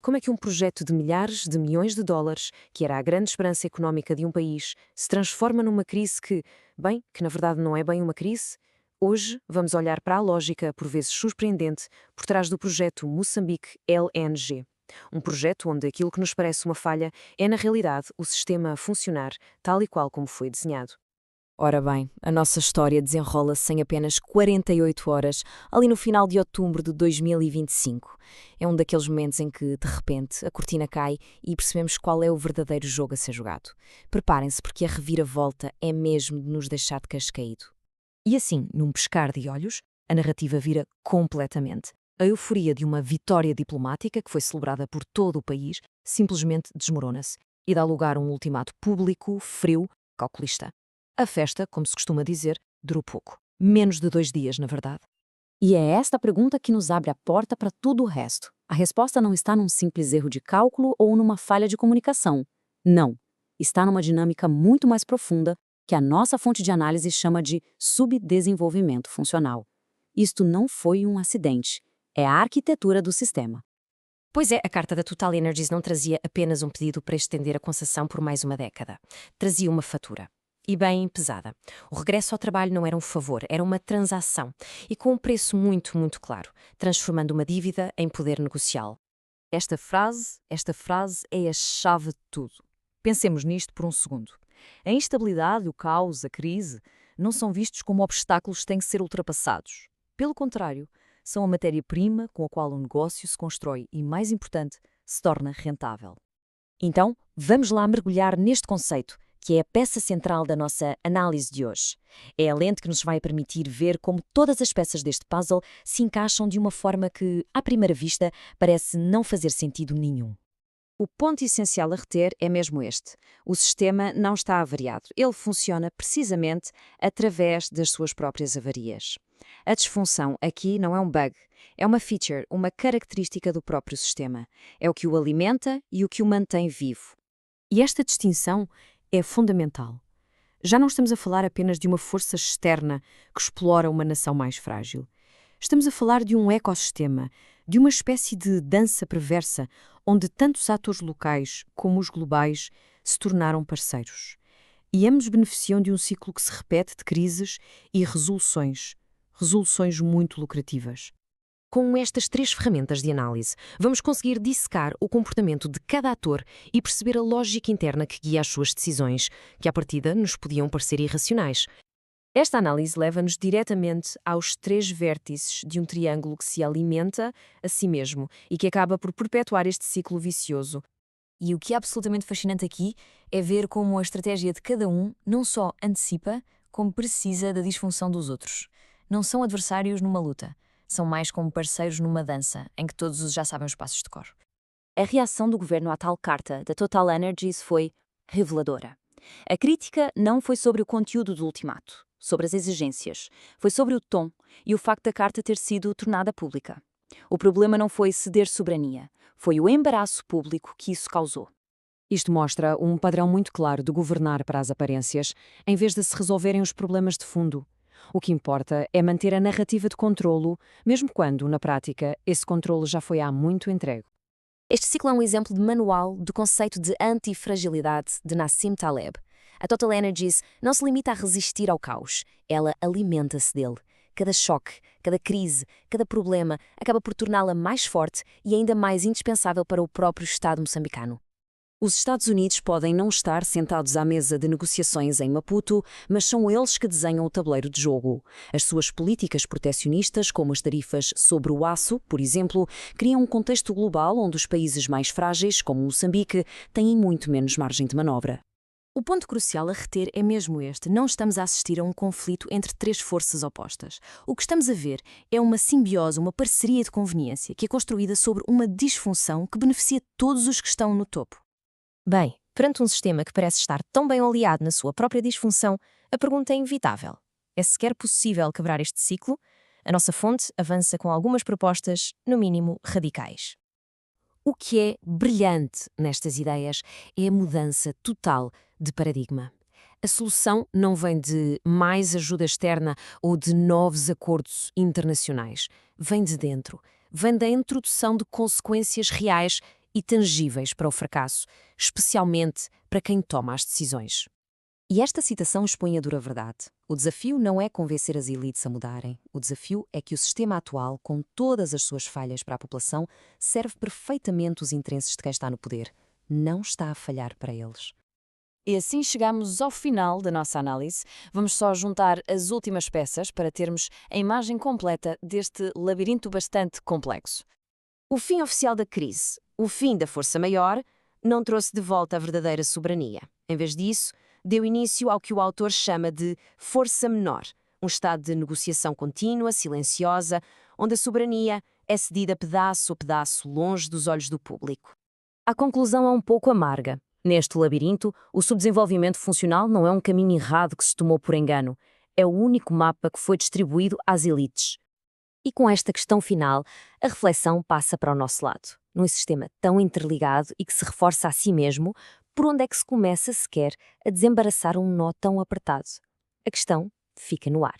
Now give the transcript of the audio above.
Como é que um projeto de milhares de milhões de dólares, que era a grande esperança económica de um país, se transforma numa crise que na verdade não é bem uma crise? Hoje vamos olhar para a lógica, por vezes surpreendente, por trás do projeto Moçambique LNG. Um projeto onde aquilo que nos parece uma falha é, na realidade, o sistema a funcionar tal e qual como foi desenhado. Ora bem, a nossa história desenrola-se em apenas 48 horas, ali no final de outubro de 2025. É um daqueles momentos em que, de repente, a cortina cai e percebemos qual é o verdadeiro jogo a ser jogado. Preparem-se, porque a reviravolta é mesmo de nos deixar de queixo caído. E assim, num piscar de olhos, a narrativa vira completamente. A euforia de uma vitória diplomática que foi celebrada por todo o país simplesmente desmorona-se e dá lugar a um ultimato público, frio, calculista. A festa, como se costuma dizer, durou pouco. Menos de 2 dias, na verdade. E é esta pergunta que nos abre a porta para tudo o resto. A resposta não está num simples erro de cálculo ou numa falha de comunicação. Não. Está numa dinâmica muito mais profunda que a nossa fonte de análise chama de subdesenvolvimento funcional. Isto não foi um acidente. É a arquitetura do sistema. Pois é, a carta da Total Energies não trazia apenas um pedido para estender a concessão por mais uma década. Trazia uma fatura. E bem pesada. O regresso ao trabalho não era um favor, era uma transação. E com um preço muito, muito claro, transformando uma dívida em poder negocial. Esta frase é a chave de tudo. Pensemos nisto por um segundo. A instabilidade, o caos, a crise não são vistos como obstáculos que têm que ser ultrapassados. Pelo contrário, são a matéria-prima com a qual o negócio se constrói e, mais importante, se torna rentável. Então, vamos lá mergulhar neste conceito, que é a peça central da nossa análise de hoje. É a lente que nos vai permitir ver como todas as peças deste puzzle se encaixam de uma forma que, à primeira vista, parece não fazer sentido nenhum. O ponto essencial a reter é mesmo este. O sistema não está avariado. Ele funciona precisamente através das suas próprias avarias. A disfunção aqui não é um bug, é uma feature, uma característica do próprio sistema. É o que o alimenta e o que o mantém vivo. E esta distinção é fundamental. Já não estamos a falar apenas de uma força externa que explora uma nação mais frágil. Estamos a falar de um ecossistema, de uma espécie de dança perversa, onde tanto os atores locais como os globais se tornaram parceiros. E ambos beneficiam de um ciclo que se repete de crises e resoluções muito lucrativas. Com estas 3 ferramentas de análise, vamos conseguir dissecar o comportamento de cada ator e perceber a lógica interna que guia as suas decisões, que à partida nos podiam parecer irracionais. Esta análise leva-nos diretamente aos 3 vértices de um triângulo que se alimenta a si mesmo e que acaba por perpetuar este ciclo vicioso. E o que é absolutamente fascinante aqui é ver como a estratégia de cada um não só antecipa, como precisa da disfunção dos outros. Não são adversários numa luta, são mais como parceiros numa dança, em que todos já sabem os passos de cor. A reação do governo à tal carta da Total Energies foi reveladora. A crítica não foi sobre o conteúdo do ultimato, sobre as exigências, foi sobre o tom e o facto da carta ter sido tornada pública. O problema não foi ceder soberania, foi o embaraço público que isso causou. Isto mostra um padrão muito claro de governar para as aparências, em vez de se resolverem os problemas de fundo. O que importa é manter a narrativa de controlo, mesmo quando, na prática, esse controlo já foi há muito entregue. Este ciclo é um exemplo de manual do conceito de antifragilidade de Nassim Taleb. A Total Energies não se limita a resistir ao caos, ela alimenta-se dele. Cada choque, cada crise, cada problema acaba por torná-la mais forte e ainda mais indispensável para o próprio Estado moçambicano. Os Estados Unidos podem não estar sentados à mesa de negociações em Maputo, mas são eles que desenham o tabuleiro de jogo. As suas políticas protecionistas, como as tarifas sobre o aço, por exemplo, criam um contexto global onde os países mais frágeis, como Moçambique, têm muito menos margem de manobra. O ponto crucial a reter é mesmo este. Não estamos a assistir a um conflito entre 3 forças opostas. O que estamos a ver é uma simbiose, uma parceria de conveniência, que é construída sobre uma disfunção que beneficia todos os que estão no topo. Bem, perante um sistema que parece estar tão bem oleado na sua própria disfunção, a pergunta é inevitável. É sequer possível quebrar este ciclo? A nossa fonte avança com algumas propostas, no mínimo, radicais. O que é brilhante nestas ideias é a mudança total de paradigma. A solução não vem de mais ajuda externa ou de novos acordos internacionais. Vem de dentro. Vem da introdução de consequências reais e tangíveis para o fracasso, especialmente para quem toma as decisões. E esta citação expõe a dura verdade. O desafio não é convencer as elites a mudarem. O desafio é que o sistema atual, com todas as suas falhas para a população, serve perfeitamente os interesses de quem está no poder. Não está a falhar para eles. E assim chegamos ao final da nossa análise. Vamos só juntar as últimas peças para termos a imagem completa deste labirinto bastante complexo. O fim oficial da crise, o fim da força maior, não trouxe de volta a verdadeira soberania. Em vez disso, deu início ao que o autor chama de força menor, um estado de negociação contínua, silenciosa, onde a soberania é cedida pedaço a pedaço longe dos olhos do público. A conclusão é um pouco amarga. Neste labirinto, o subdesenvolvimento funcional não é um caminho errado que se tomou por engano. É o único mapa que foi distribuído às elites. E com esta questão final, a reflexão passa para o nosso lado. Num sistema tão interligado e que se reforça a si mesmo, por onde é que se começa sequer a desembaraçar um nó tão apertado? A questão fica no ar.